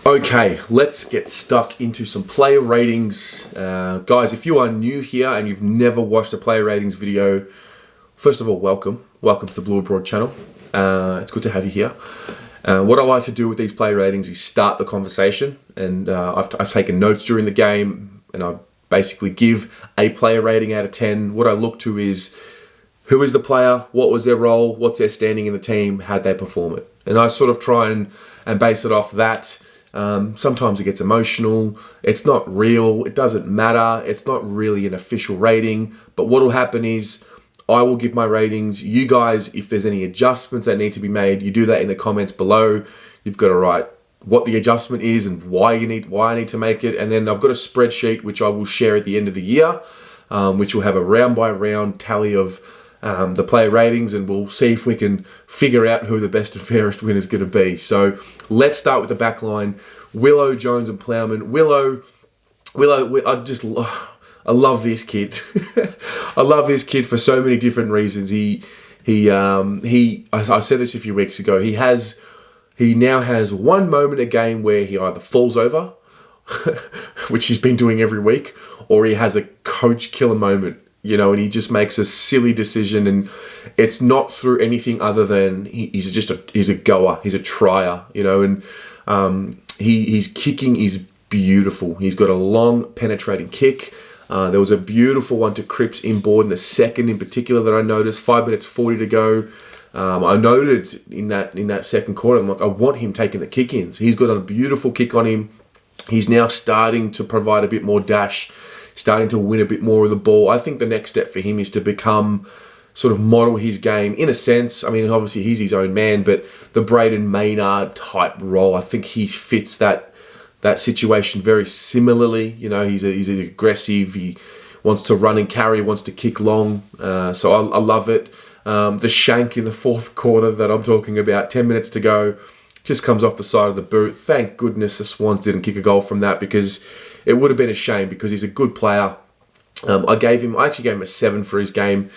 Okay, let's get stuck into some player ratings. Guys, if you are new here and you've never watched a player ratings video, first of all, welcome. Welcome to the Blue Abroad channel. It's good to have you here. What I like to do with these player ratings is start the conversation, and I've taken notes during the game, and I basically give a player rating out of 10. What I look to is who is the player, what was their role, what's their standing in the team, how'd they perform it. And I sort of try and base it off that. Sometimes it gets emotional. It's not real. It doesn't matter. It's not really an official rating. But what will happen is I will give my ratings. You guys, if there's any adjustments that need to be made, you do that in the comments below. You've got to write what the adjustment is and why I need to make it. And then I've got a spreadsheet which I will share at the end of the year, which will have a round by round tally of the player ratings, and we'll see if we can figure out who the best and fairest winner is going to be. So let's start with the back line. Willow, Jones and Plowman. Willow, I love this kid. I love this kid for so many different reasons. I said this a few weeks ago. He now has one moment a game where he either falls over, which he's been doing every week, or he has a coach killer moment. And he just makes a silly decision, and it's not through anything other than he's a goer, he's a trier, and his kicking is beautiful. He's got a long penetrating kick. There was a beautiful one to Cripps inboard in the second in particular that I noticed. 5 minutes 40 to go. I noted in that second quarter, I'm like, I want him taking the kick-ins. He's got a beautiful kick on him. He's now starting to provide a bit more dash, starting to win a bit more of the ball. I think the next step for him is to become, sort of model his game in a sense. I mean, obviously he's his own man, but the Braden Maynard type role, I think he fits that situation very similarly. He's aggressive. He wants to run and carry, wants to kick long. So I love it. The shank in the fourth quarter that I'm talking about, 10 minutes to go, just comes off the side of the boot. Thank goodness the Swans didn't kick a goal from that, because it would have been a shame, because he's a good player. I actually gave him a 7 for his game.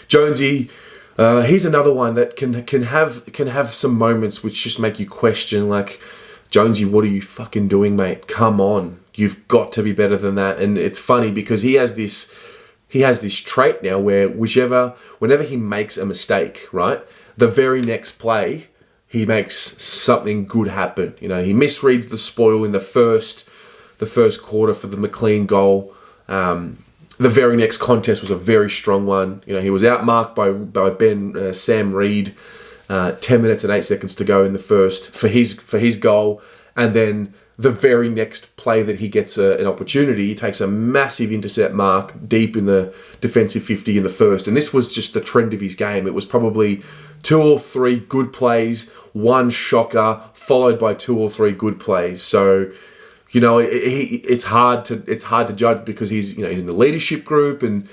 Jonesy, he's another one that can have some moments which just make you question, like, Jonesy, what are you fucking doing, mate? Come on, you've got to be better than that. And it's funny because he has this trait now where whenever he makes a mistake, right, the very next play he makes something good happen. He misreads the spoil in the first quarter for the McLean goal. The very next contest was a very strong one. He was outmarked by Sam Reed, 10 minutes and 8 seconds to go in the first for his goal. And then the very next play that he gets an opportunity, he takes a massive intercept mark deep in the defensive 50 in the first. And this was just the trend of his game. It was probably 2 or 3 good plays, one shocker, followed by 2 or 3 good plays. So, it's hard to judge, because he's in the leadership group, and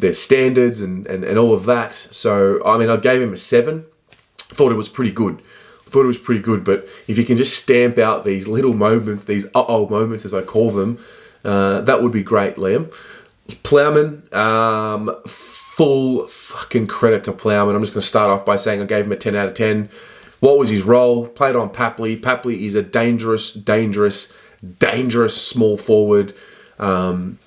there's standards and all of that. So, I mean, I gave him a 7. Thought it was pretty good. But if you can just stamp out these little moments, these moments as I call them, that would be great, Liam. Plowman, full fucking credit to Plowman. I'm just going to start off by saying I gave him a 10 out of 10. What was his role? Played on Papley. Papley is a dangerous small forward.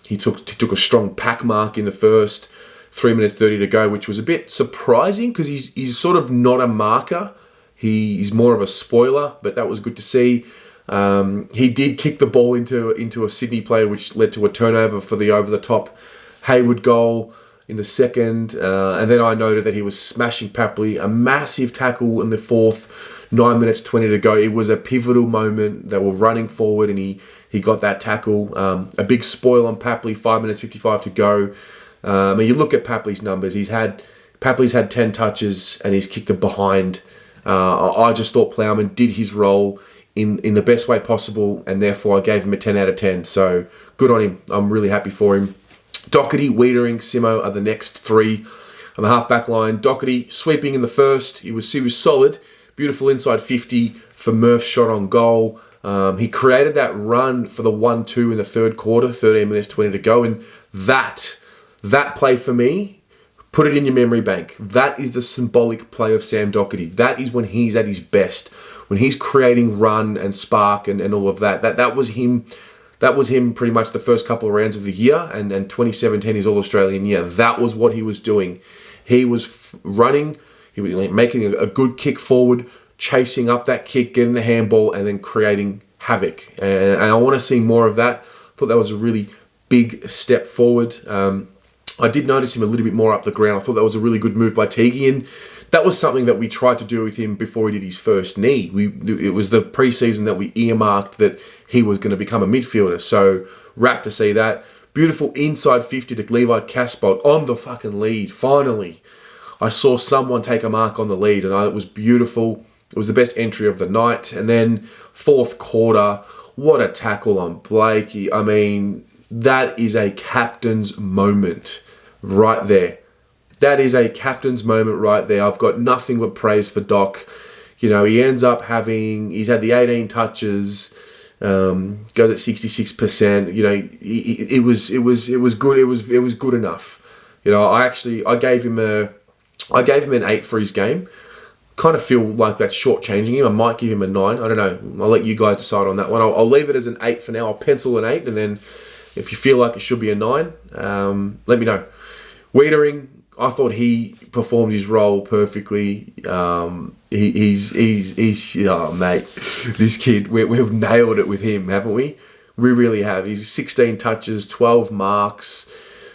He took a strong pack mark in the first. 3 minutes 30 to go, which was a bit surprising, because he's sort of not a marker. He's more of a spoiler, but that was good to see. He did kick the ball into a Sydney player, which led to a turnover for the over-the-top Hayward goal in the second. And then I noted that he was smashing Papley. A massive tackle in the fourth, 9 minutes 20 to go. It was a pivotal moment. They were running forward, and he got that tackle. A big spoil on Papley, 5 minutes 55 to go. You look at Papley's numbers. Papley's had 10 touches, and he's kicked a behind. I just thought Plowman did his role in the best way possible, and therefore I gave him a 10 out of 10. So good on him. I'm really happy for him. Doherty, Wiedering, Simo are the next 3 on the half-back line. Doherty sweeping in the first. He was solid. Beautiful inside 50 for Murph's shot on goal. He created that run for the 1-2 in the third quarter, 13 minutes 20 to go, and that play for me, put it in your memory bank. That is the symbolic play of Sam Doherty. That is when he's at his best. when he's creating run and spark and all of that, that was him. That was him pretty much the first couple of rounds of the year, and 2017, his All-Australian year. That was what he was doing. He was running, he was making a good kick forward, chasing up that kick, getting the handball, and then creating havoc. And I want to see more of that. Thought that was a really big step forward. I did notice him a little bit more up the ground. I thought that was a really good move by Teague, and that was something that we tried to do with him before he did his first knee. It was the preseason that we earmarked that he was going to become a midfielder. So, rapt to see that. Beautiful inside 50 to Levi Caspot on the fucking lead. Finally, I saw someone take a mark on the lead, and it was beautiful. It was the best entry of the night. And then, fourth quarter, what a tackle on Blakey. I mean, that is a captain's moment right there. That is a captain's moment right there. I've got nothing but praise for Doc. You know, he ends up he's had the 18 touches, goes at 66%. You know, it was good. It was good enough. You know, I gave him an 8 for his game. Kind of feel like that's shortchanging him. I might give him a 9. I don't know. I'll let you guys decide on that one. I'll leave it as an 8 for now. I'll pencil an 8, and then if you feel like it should be a 9, let me know. Wiedering, I thought he performed his role perfectly. He's oh mate, this kid, we've nailed it with him, haven't we? We really have. He's 16 touches, 12 marks,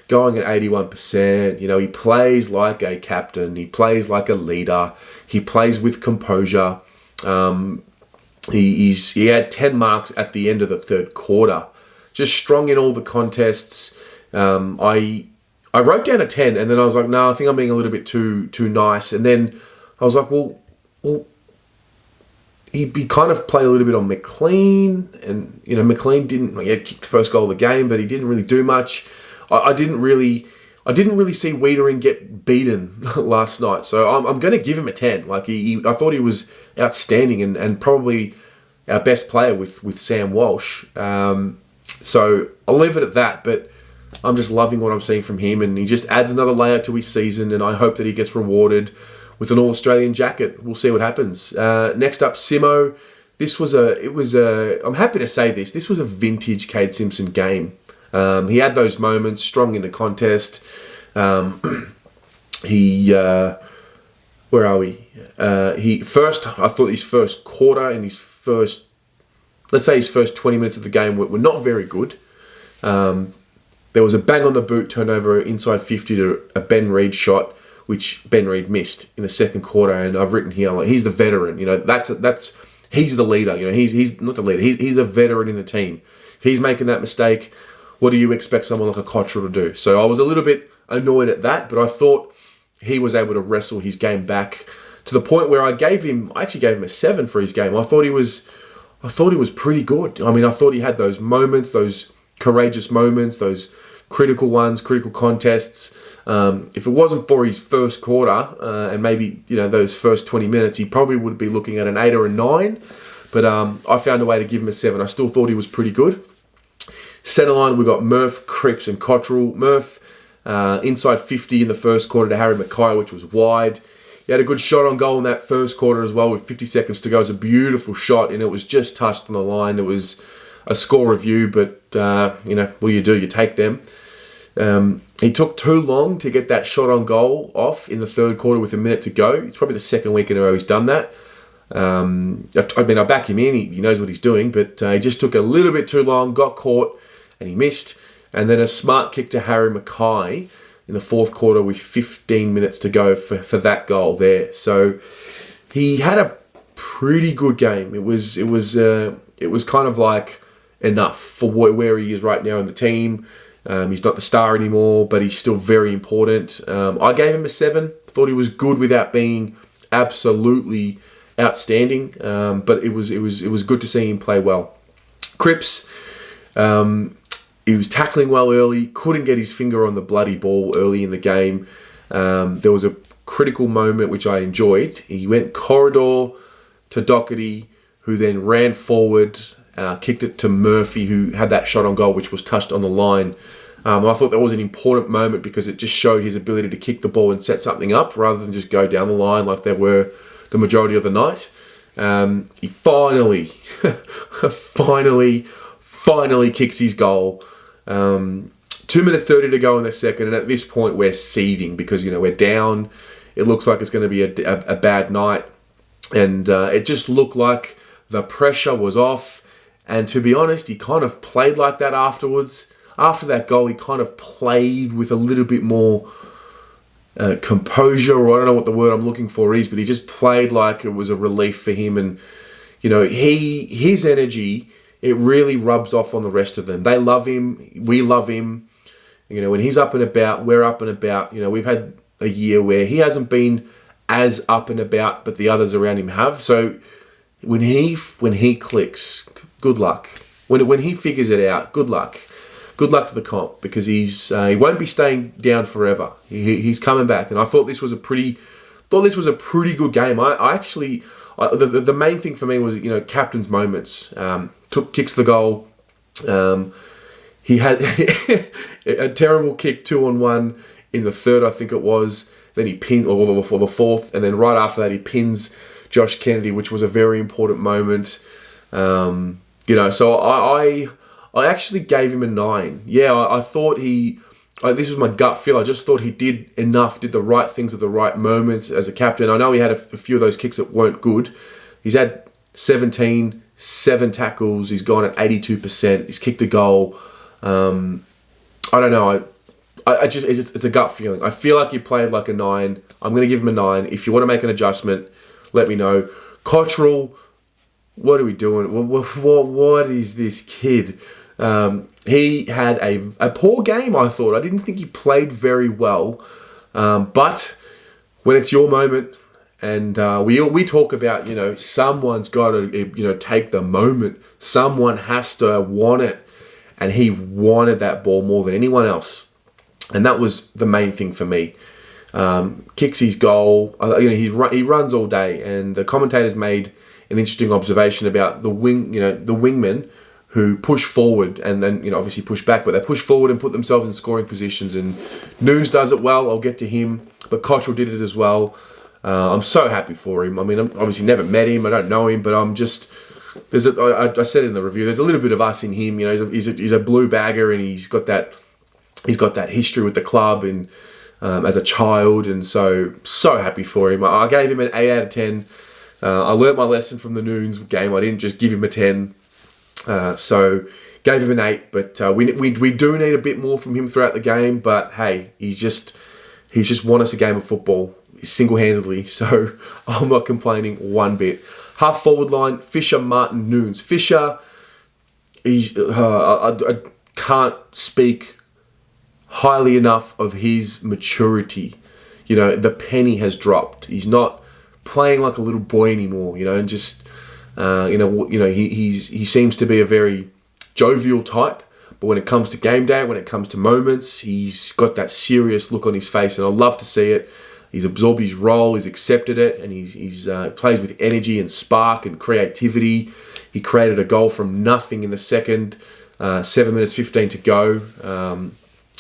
going at 81%. You know, he plays like a captain. He plays like a leader. He plays with composure. He had 10 marks at the end of the third quarter. Just strong in all the contests. I wrote down a 10, and then I was like, no, I think I'm being a little bit too nice. And then I was like, well, he kind of played a little bit on McLean, and you know, McLean didn't. He had kicked the first goal of the game, but he didn't really do much. I didn't really see Wiedering get beaten last night, so I'm going to give him a 10. Like I thought he was outstanding and probably our best player with Sam Walsh. So I'll leave it at that, but I'm just loving what I'm seeing from him, and he just adds another layer to his season, and I hope that he gets rewarded with an All-Australian jacket. We'll see what happens. Next up, Simo. I'm happy to say this was a vintage Cade Simpson game. He had those moments, strong in the contest. Where are we? I thought his first quarter and his first 20 minutes of the game were not very good. There was a bang on the boot turnover inside 50 to a Ben Reid shot, which Ben Reid missed in the second quarter. And I've written here, like, he's the veteran. You know, he's the leader. You know, he's not the leader. He's the veteran in the team. If he's making that mistake, what do you expect someone like a Cottrell to do? So I was a little bit annoyed at that, but I thought he was able to wrestle his game back to the point where I actually gave him a 7 for his game. I thought he was pretty good. I mean, I thought he had those moments, those courageous moments, those critical ones, critical contests. If it wasn't for his first quarter and maybe, you know, those first 20 minutes, he probably would be looking at an 8 or a 9. But I found a way to give him a 7. I still thought he was pretty good. Centre line, we got Murph, Cripps and Cottrell. Murph, inside 50 in the first quarter to Harry Makai, which was wide. He had a good shot on goal in that first quarter as well with 50 seconds to go. It was a beautiful shot, and it was just touched on the line. It was a score review, but, you know, what do? You take them. He took too long to get that shot on goal off in the third quarter with a minute to go. It's probably the second week in a row he's done that. I mean, I back him in. He knows what he's doing, but he just took a little bit too long, got caught, and he missed. And then a smart kick to Harry Makai in the fourth quarter with 15 minutes to go for that goal there. So he had a pretty good game. It was kind of like enough for where he is right now in the team. He's not the star anymore, but he's still very important. I gave him a 7. Thought he was good without being absolutely outstanding. But it was good to see him play well. Cripps, he was tackling well early, couldn't get his finger on the bloody ball early in the game. There was a critical moment which I enjoyed. He went corridor to Doherty, who then ran forward, kicked it to Murphy, who had that shot on goal, which was touched on the line. I thought that was an important moment because it just showed his ability to kick the ball and set something up rather than just go down the line like they were the majority of the night. He finally, finally kicks his goal. 2 minutes 30 to go in the second, and at this point we're seething because, you know, we're down. It looks like it's going to be a bad night, and it just looked like the pressure was off. And to be honest, he kind of played like that afterwards. After that goal, he kind of played with a little bit more composure, or I don't know what the word I'm looking for is, but he just played like it was a relief for him. And, you know, his energy, it really rubs off on the rest of them. They love him. We love him. You know, when he's up and about, we're up and about. You know, we've had a year where he hasn't been as up and about, but the others around him have. So when he clicks, good luck. When he figures it out, good luck. Good luck to the comp, because he won't be staying down forever. He's coming back, and I thought this was a pretty good game. The main thing for me was, you know, captain's moments. Kicks the goal. He had a terrible kick 2-on-1 in the third, I think it was. Then he pinned, or the fourth, and then right after that he pins Josh Kennedy, which was a very important moment. You know, so I actually gave him a 9. Yeah, I thought this was my gut feel. I just thought he did enough, did the right things at the right moments as a captain. I know he had a few of those kicks that weren't good. He's had 7 tackles. He's gone at 82%. He's kicked a goal. I don't know. It's a gut feeling. I feel like he played like a 9. I'm going to give him a 9. If you want to make an adjustment, let me know. Cottrell, what are we doing? What is this kid? He had a poor game, I thought. I didn't think he played very well. But when it's your moment, and we talk about, you know, someone's got to, you know, take the moment. Someone has to want it. And he wanted that ball more than anyone else. And that was the main thing for me. Kicks his goal. You know, he runs all day. And the commentators made an interesting observation about the wingmen who push forward and then, you know, obviously push back, but they push forward and put themselves in scoring positions. And Nunes does it well. I'll get to him, but Cottrell did it as well. I'm so happy for him. I mean, I'm obviously never met him. I don't know him, but I'm just. I said in the review, there's a little bit of us in him. You know, he's a blue bagger, and he's got that history with the club and as a child, and so happy for him. I gave him an 8 out of 10. I learnt my lesson from the Nunes game. I didn't just give him a 10. So gave him an 8. But we do need a bit more from him throughout the game. But hey, he's just won us a game of football single-handedly. So I'm not complaining one bit. Half forward line, Fisher, Martin, Nunes. Fisher, I can't speak highly enough of his maturity. You know, the penny has dropped. He's not playing like a little boy anymore. You know, and just he seems to be a very jovial type. But when it comes to game day, when it comes to moments, he's got that serious look on his face, and I love to see it. He's absorbed his role, he's accepted it, and he's plays with energy and spark and creativity. He created a goal from nothing in the second, 7 minutes 15 to go.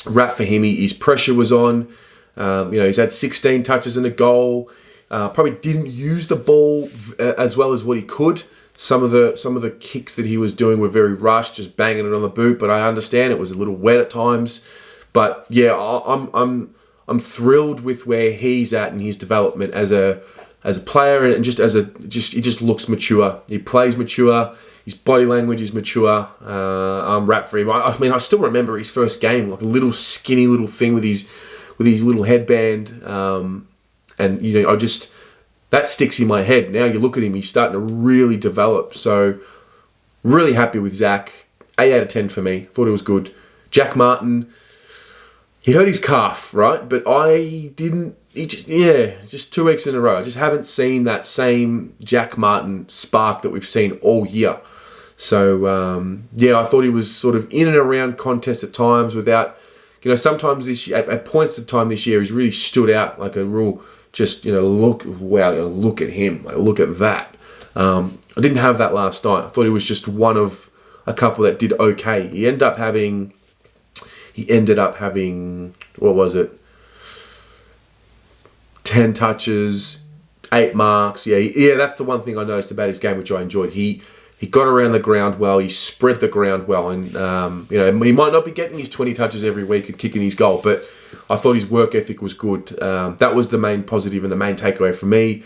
Rap for him, his pressure was on. He's had 16 touches and a goal. Probably didn't use the ball as well as what he could. Some of the kicks that he was doing were very rushed, just banging it on the boot. But I understand it was a little wet at times. But yeah, I'm thrilled with where he's at in his development as a player, and he just looks mature. He plays mature. His body language is mature. I'm wrapped for him. I mean, I still remember his first game, like a little skinny little thing with his little headband, and you know, that sticks in my head. Now you look at him, he's starting to really develop. So really happy with Zach. 8 out of 10 for me. Thought it was good. Jack Martin. He hurt his calf, right? But I didn't. Just 2 weeks in a row. I just haven't seen that same Jack Martin spark that we've seen all year. So, I thought he was sort of in and around contest at times without, you know, sometimes this year, at points of time this year, he's really stood out like a real, just, you know, look at him. Like, look at that. I didn't have that last night. I thought he was just one of a couple that did okay. He ended up having, what was it? 10 touches, 8 marks. Yeah, that's the one thing I noticed about his game, which I enjoyed. He got around the ground well. He spread the ground well, and he might not be getting his 20 touches every week and kicking his goal, but I thought his work ethic was good. That was the main positive and the main takeaway for me.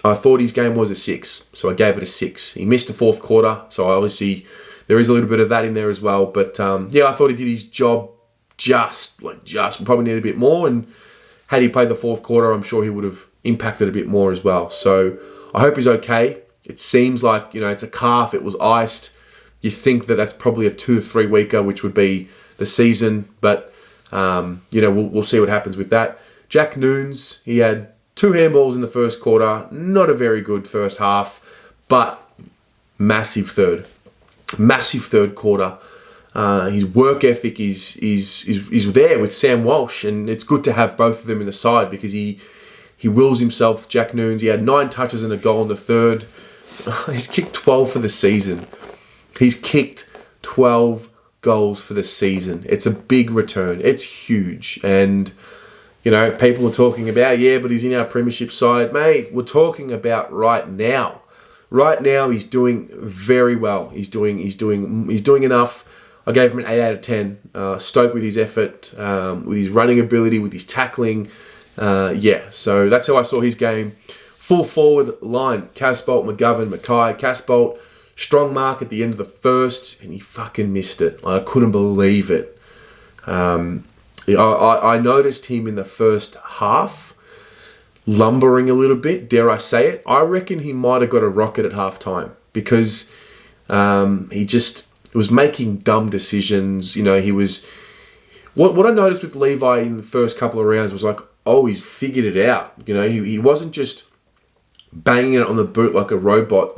I thought his game was a 6, so I gave it a 6. He missed the fourth quarter, so obviously there is a little bit of that in there as well. But I thought he did his job just. Probably needed a bit more, and had he played the fourth quarter, I'm sure he would have impacted a bit more as well. So I hope he's okay. It seems like, it's a calf. It was iced. You think that that's probably a 2 to 3 weeker, which would be the season. But, we'll see what happens with that. Jack Nunes, he had 2 handballs in the first quarter. Not a very good first half, but massive third quarter. His work ethic is there with Sam Walsh, and it's good to have both of them in the side because he wills himself. Jack Nunes, he had 9 touches and a goal in the third. He's kicked 12 for the season. He's kicked 12 goals for the season. It's a big return. It's huge. And, people are talking about, but he's in our premiership side. Mate, we're talking about right now. Right now, he's doing very well. He's doing enough. I gave him an 8 out of 10. Stoked with his effort, with his running ability, with his tackling. So that's how I saw his game. Full forward line, Casbolt, McGovern, Makai. Casbolt, strong mark at the end of the first, and he fucking missed it. I couldn't believe it. I noticed him in the first half, lumbering a little bit, dare I say it. I reckon he might have got a rocket at halftime because he just was making dumb decisions. He was... What I noticed with Levi in the first couple of rounds was like, he's figured it out. He wasn't just banging it on the boot like a robot.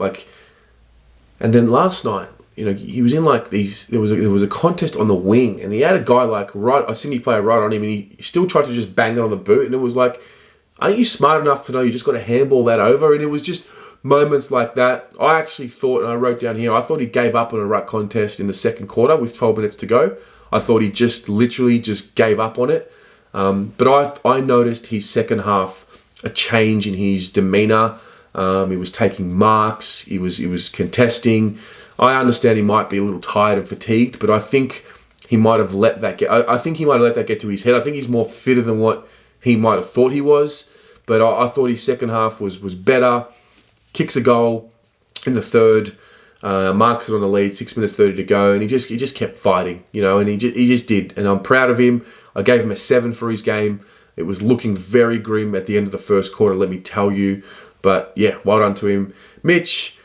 And then last night, he was in these. There was a contest on the wing, and he had a guy a Sydney player right on him, and he still tried to just bang it on the boot. And it was like, aren't you smart enough to know you just got to handball that over? And it was just moments like that. I actually thought, and I wrote down here, I thought he gave up on a ruck contest in the second quarter with 12 minutes to go. I thought he just literally just gave up on it. But I noticed his second half, a change in his demeanour. He was taking marks. He was contesting. I understand he might be a little tired and fatigued, but I think he might have let that get. I think he might have let that get to his head. I think he's more fitter than what he might have thought he was. But I thought his second half was better. Kicks a goal in the third. Marks it on the lead. 6 minutes 30 to go, and he just kept fighting, and he just did. And I'm proud of him. I gave him a 7 for his game. It was looking very grim at the end of the first quarter, let me tell you. But well done to him. Mitch,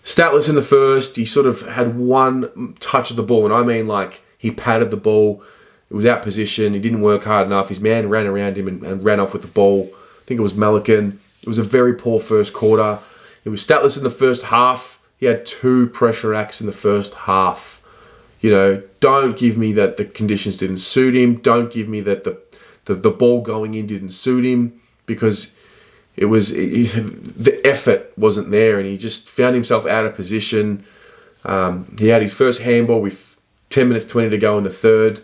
statless in the first. He sort of had one touch of the ball, and I mean he patted the ball. It was out position. He didn't work hard enough. His man ran around him and ran off with the ball. I think it was Melican. It was a very poor first quarter. It was statless in the first half. He had 2 pressure acts in the first half. Don't give me that the conditions didn't suit him. Don't give me that the ball going in didn't suit him, because the effort wasn't there, and he just found himself out of position. He had his first handball with 10 minutes 20 to go in the third.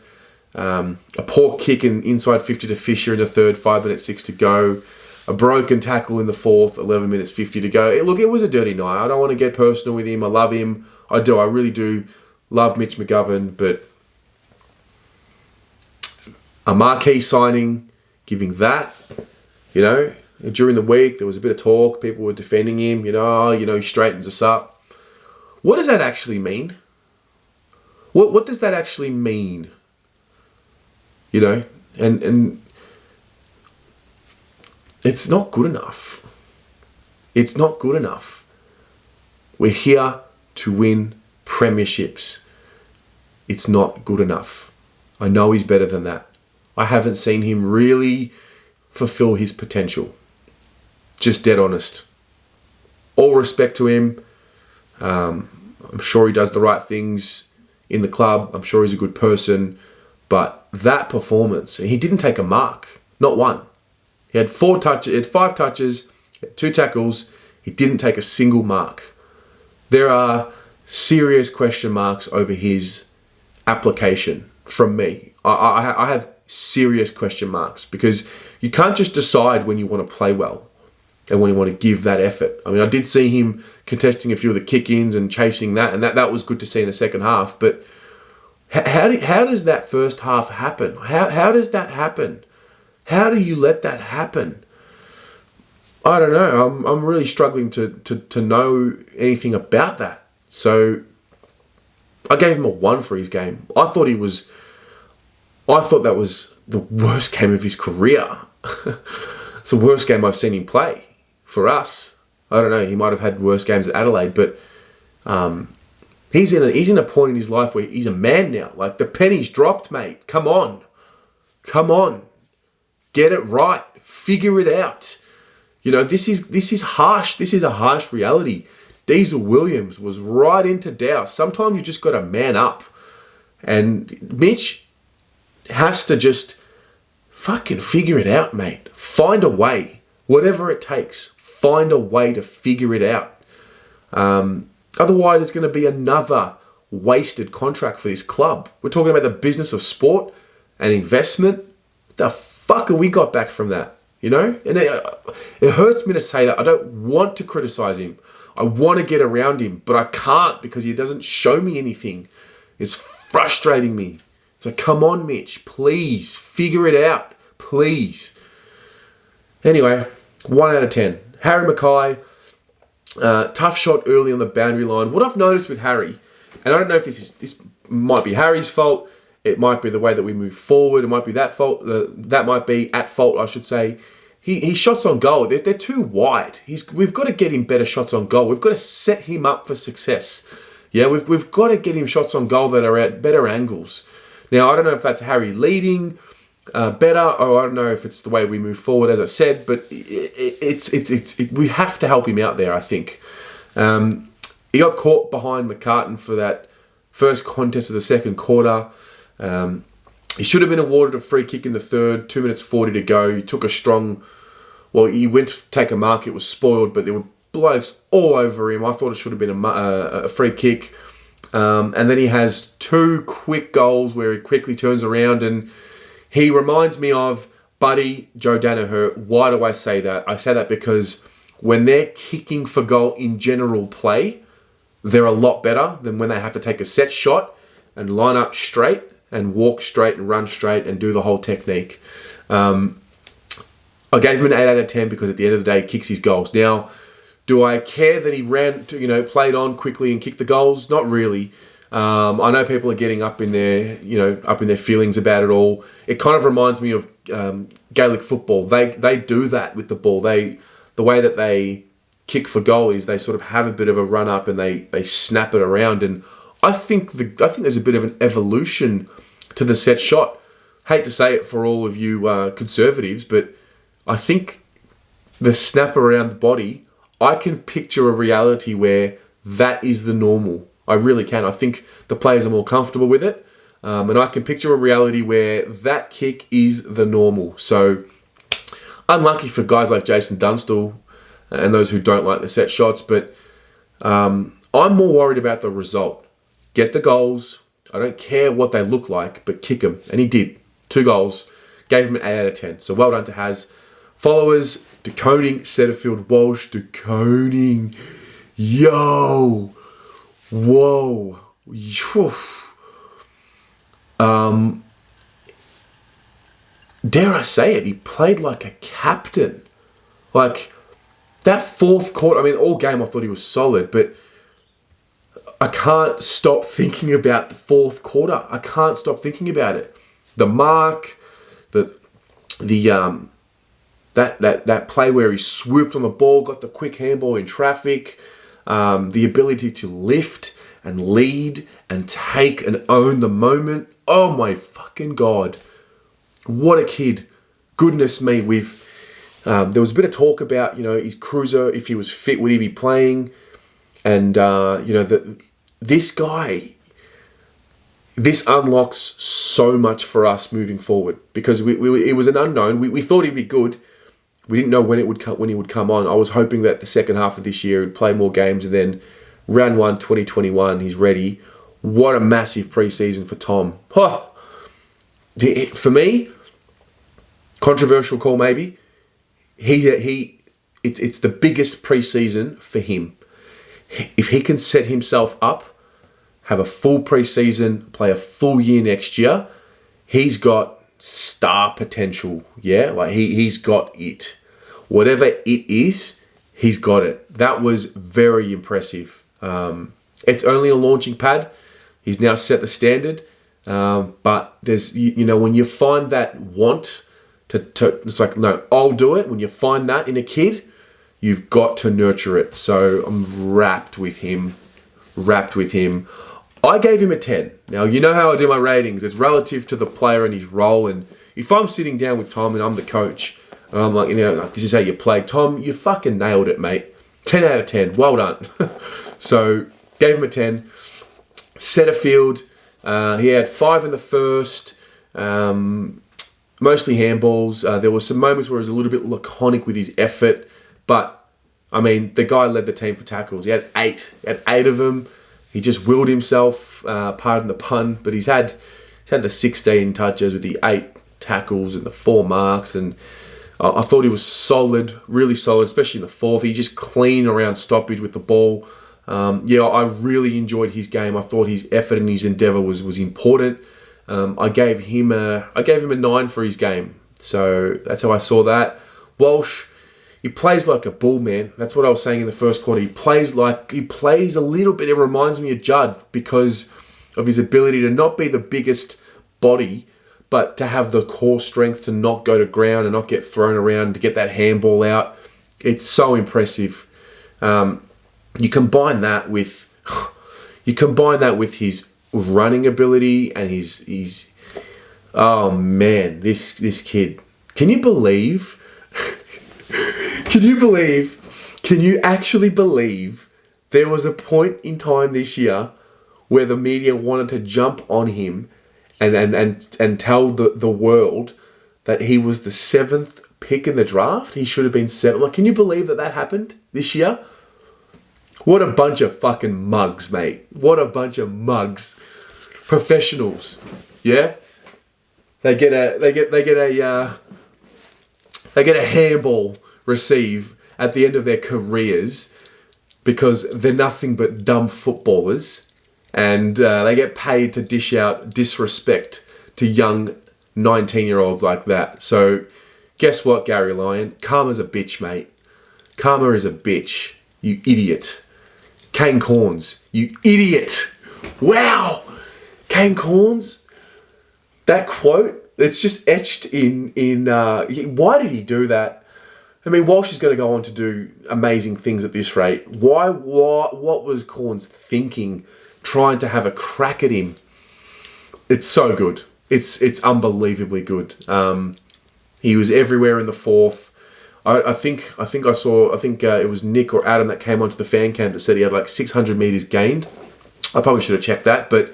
A poor kick inside 50 to Fisher in the third, 5 minutes 6 to go. A broken tackle in the fourth, 11 minutes 50 to go. It was a dirty night. I don't want to get personal with him. I love him. I do. I really do love Mitch McGovern. But a marquee signing, giving that, during the week, there was a bit of talk. People were defending him. He straightens us up. What does that actually mean? What does that actually mean? And it's not good enough. It's not good enough. We're here to win premierships. It's not good enough. I know he's better than that. I haven't seen him really fulfill his potential. Just dead honest. All respect to him. I'm sure he does the right things in the club. I'm sure he's a good person. But that performance, he didn't take a mark. Not one. He had 5 touches, 2 tackles. He didn't take a single mark. There are serious question marks over his application from me. I have serious question marks, because you can't just decide when you want to play well and when you want to give that effort. I mean, I did see him contesting a few of the kick-ins and chasing that, and that was good to see in the second half. But how does that first half happen? How does that happen? How do you let that happen? I don't know. I'm really struggling to know anything about that. So I gave him a 1 for his game. I thought that was the worst game of his career. It's the worst game I've seen him play for us. I don't know. He might have had worse games at Adelaide, but he's in a point in his life where he's a man now. Like, the penny's dropped, mate. Come on. Get it right. Figure it out. You know, this is harsh. This is a harsh reality. Diesel Williams was right into Dow. Sometimes you just got to man up. And Mitch has to just fucking figure it out, mate. Find a way. Whatever it takes. Find a way to figure it out. Otherwise, it's going to be another wasted contract for this club. We're talking about the business of sport and investment. What the fuck have we got back from that? You know? And it hurts me to say that. I don't want to criticize him. I want to get around him, but I can't because he doesn't show me anything. It's frustrating me. So come on, Mitch. Please, figure it out. Please. Anyway, 1 out of 10. Harry Makai, tough shot early on the boundary line. What I've noticed with Harry, and I don't know if this might be Harry's fault, it might be the way that we move forward, it might be that fault, that might be at fault, I should say. His shots on goal, they're too wide. We've got to get him better shots on goal. We've got to set him up for success. Yeah, we've got to get him shots on goal that are at better angles. Now, I don't know if that's Harry leading better, or I don't know if it's the way we move forward, as I said, but we have to help him out there, I think. He got caught behind McCartan for that first contest of the second quarter. He should have been awarded a free kick in the third, 2 minutes 40 to go. He took a strong... Well, he went to take a mark, it was spoiled, but there were blokes all over him. I thought it should have been a free kick. And then he has 2 quick goals where he quickly turns around, and he reminds me of Buddy Joe Danaher. Why do I say that? I say that because when they're kicking for goal in general play, they're a lot better than when they have to take a set shot and line up straight and walk straight and run straight and do the whole technique. I gave him an 8 out of 10 because at the end of the day, he kicks his goals. Now, do I care that he played on quickly and kicked the goals? Not really. I know people are getting up in their feelings about it all. It kind of reminds me of Gaelic football. They do that with the ball. The way that they kick for goal is they sort of have a bit of a run up and they snap it around. And I think there's a bit of an evolution to the set shot. Hate to say it for all of you conservatives, but I think the snap around the body, I can picture a reality where that is the normal. I really can. I think the players are more comfortable with it. And I can picture a reality where that kick is the normal. So unlucky for guys like Jason Dunstall and those who don't like the set shots, but I'm more worried about the result. Get the goals. I don't care what they look like, but kick them. And he did. 2 goals. Gave him an 8 out of 10. So well done to Haz. Followers, DeConing, Setterfield, Walsh, DeConing. Yo! Whoa. Dare I say it, he played like a captain. Like, that fourth quarter, I mean, all game I thought he was solid, but I can't stop thinking about the fourth quarter. I can't stop thinking about it. The mark, that play where he swooped on the ball, got the quick handball in traffic, the ability to lift and lead and take and own the moment. Oh my fucking God. What a kid. Goodness me. There was a bit of talk about, his cruiser, if he was fit, would he be playing? And, this guy, this unlocks so much for us moving forward because it was an unknown. We thought he'd be good. We didn't know when he would come on. I was hoping that the second half of this year he'd play more games, and then round 1, 2021, he's ready. What a massive preseason for Tom. For me, controversial call maybe. It's the biggest preseason for him. If he can set himself up, have a full preseason, play a full year next year, he's got star potential. Yeah, like he's got it. Whatever it is, he's got it. That was very impressive. It's only a launching pad. He's now set the standard. But there's, when you find that want to it's like, no, I'll do it. When you find that in a kid, you've got to nurture it. So I'm wrapped with him. I gave him a 10. Now, you know how I do my ratings. It's relative to the player and his role. And if I'm sitting down with Tom and I'm the coach, and I'm like, this is how you play. Tom, you fucking nailed it, mate. 10 out of 10. Well done. So, gave him a 10. Setterfield, he had 5 in the first. Mostly handballs. There were some moments where he was a little bit laconic with his effort. But, I mean, the guy led the team for tackles. He had 8. He had 8 of them. He just willed himself, pardon the pun, but he's had the 16 touches with the 8 tackles and the 4 marks, and I thought he was solid, really solid, especially in the fourth. He's just clean around stoppage with the ball. I really enjoyed his game. I thought his effort and his endeavour was important. I gave him a 9 for his game, so that's how I saw that. Walsh, he plays like a bull, man. That's what I was saying in the first quarter. He plays a little bit. It reminds me of Judd because of his ability to not be the biggest body, but to have the core strength to not go to ground and not get thrown around, to get that handball out. It's so impressive. You combine that with his running ability and his oh man, this kid. Can you actually believe there was a point in time this year where the media wanted to jump on him and tell the world that he was the 7th pick in the draft? He should have been 7th. Like, can you believe that happened this year? What a bunch of fucking mugs, mate. What a bunch of mugs. Professionals. Yeah? They get a handball receive at the end of their careers because they're nothing but dumb footballers, and they get paid to dish out disrespect to young 19-year-olds like that. So guess what, Gary Lyon? Karma's a bitch, mate. Karma is a bitch. You idiot. Kane Corns. You idiot. Wow. Kane Corns. That quote, it's just etched in why did he do that? I mean, Walsh is going to go on to do amazing things at this rate. What was Corns thinking, trying to have a crack at him? It's so good. It's unbelievably good. He was everywhere in the fourth. I think it was Nick or Adam that came onto the fan cam that said he had like 600 meters gained. I probably should have checked that, but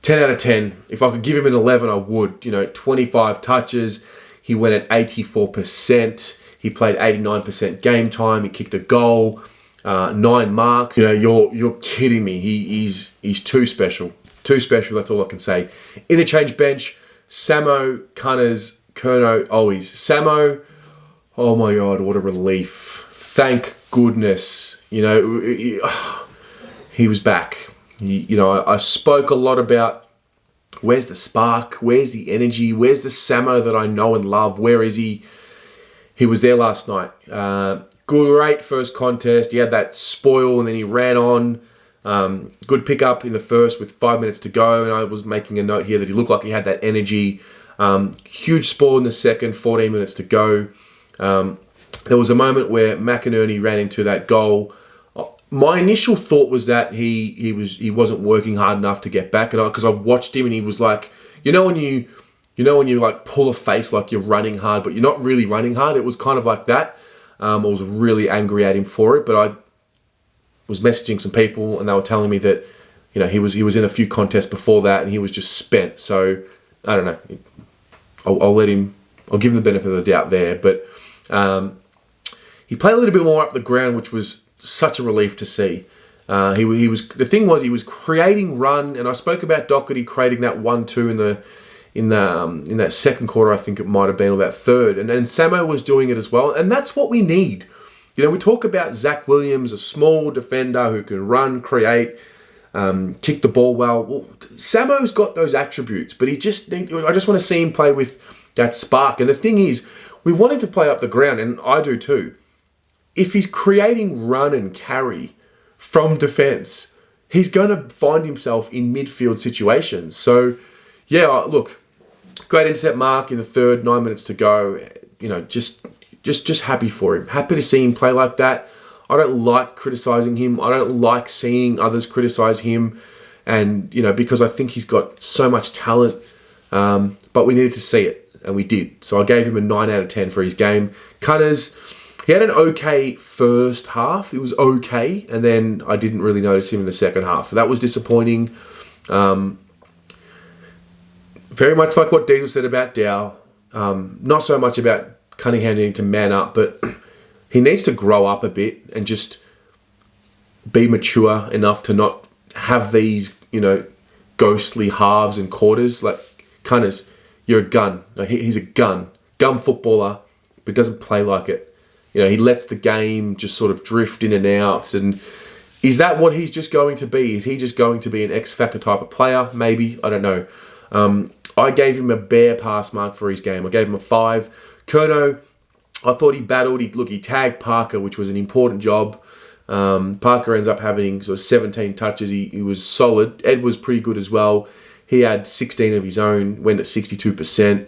10 out of 10. If I could give him an 11, I would. 25 touches. He went at 84%. He played 89% game time. He kicked a goal, 9 marks. You're kidding me. He's too special. Too special. That's all I can say. Interchange bench: Samo, Cunners, Kerno, always. Samo, oh my God, what a relief! Thank goodness. He was back. I spoke a lot about where's the spark, where's the energy, where's the Samo that I know and love. Where is he? He was there last night. Great first contest. He had that spoil and then he ran on. Good pickup in the first with 5 minutes to go. And I was making a note here that he looked like he had that energy. Huge spoil in the second, 14 minutes to go. There was a moment where McInerney ran into that goal. My initial thought was that he wasn't working hard enough to get back. And because I watched him and he was like, when you like pull a face like you're running hard, but you're not really running hard. It was kind of like that. I was really angry at him for it, but I was messaging some people and they were telling me that, he was in a few contests before that and he was just spent. So I don't know. I'll give him the benefit of the doubt there, but he played a little bit more up the ground, which was such a relief to see. He was creating run, and I spoke about Doherty creating that 1-2 in that second quarter, I think it might have been, or that third. And Samo was doing it as well. And that's what we need. You know, we talk about Zach Williams, a small defender who can run, create, kick the ball well. Well, Samo's got those attributes, but I just want to see him play with that spark. And the thing is, we want him to play up the ground, and I do too. If he's creating run and carry from defence, he's going to find himself in midfield situations. So, yeah, look, great intercept mark in the third, 9 minutes to go. You know, just happy for him. Happy to see him play like that. I don't like criticising him. I don't like seeing others criticise him. And, you know, because I think he's got so much talent. But we needed to see it. And we did. So I gave him a 9 out of 10 for his game. Cunners, he had an okay first half. It was okay. And then I didn't really notice him in the second half. That was disappointing. Very much like what Diesel said about Dow. Not so much about Cunningham needing to man up, but he needs to grow up a bit and just be mature enough to not have these, you know, ghostly halves and quarters. Like, Cunners, you're a gun. He's a gun footballer, but doesn't play like it. You know, he lets the game just sort of drift in and out. And is that what he's just going to be? Is he just going to be an X-Factor type of player? Maybe. I don't know. I gave him a bare pass mark for his game. I gave him a 5. Curnow, I thought he battled. He tagged Parker, which was an important job. Parker ends up having sort of 17 touches. He was solid. Ed was pretty good as well. He had 16 of his own, went at 62%.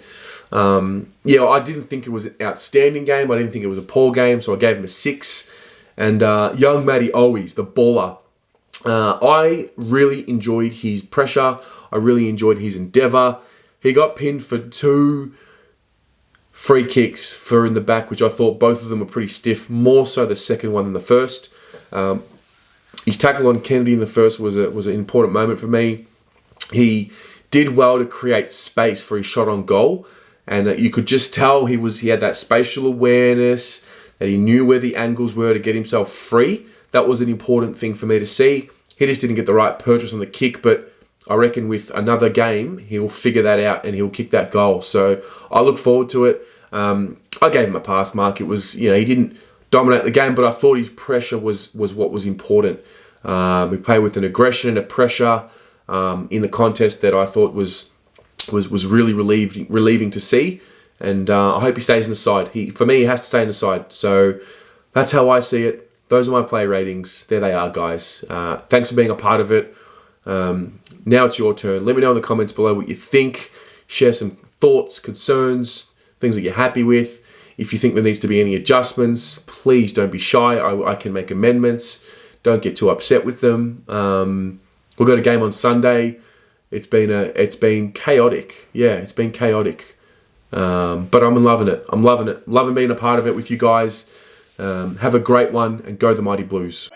Yeah, I didn't think it was an outstanding game. I didn't think it was a poor game, so I gave him a 6. And young Matty Owies, the baller. I really enjoyed his pressure. I really enjoyed his endeavour. He got pinned for 2 free kicks for in the back, which I thought both of them were pretty stiff. More so the second one than the first. His tackle on Kennedy in the first was an important moment for me. He did well to create space for his shot on goal, and you could just tell he had that spatial awareness, that he knew where the angles were to get himself free. That was an important thing for me to see. He just didn't get the right purchase on the kick, but I reckon with another game, he'll figure that out and he'll kick that goal. So I look forward to it. I gave him a pass mark. It was, you know, he didn't dominate the game, but I thought his pressure was what was important. We played with an aggression and a pressure in the contest that I thought was really relieving to see. And I hope he stays in the side. For me, he has to stay in the side. So that's how I see it. Those are my play ratings. There they are, guys. Thanks for being a part of it. Now it's your turn. Let me know in the comments below what you think. Share some thoughts, concerns, things that you're happy with. If you think there needs to be any adjustments, please don't be shy. I can make amendments. Don't get too upset with them. We've got a game on Sunday. It's been chaotic. Yeah, it's been chaotic. But I'm loving it. I'm loving it. Loving being a part of it with you guys. Have a great one and go the Mighty Blues.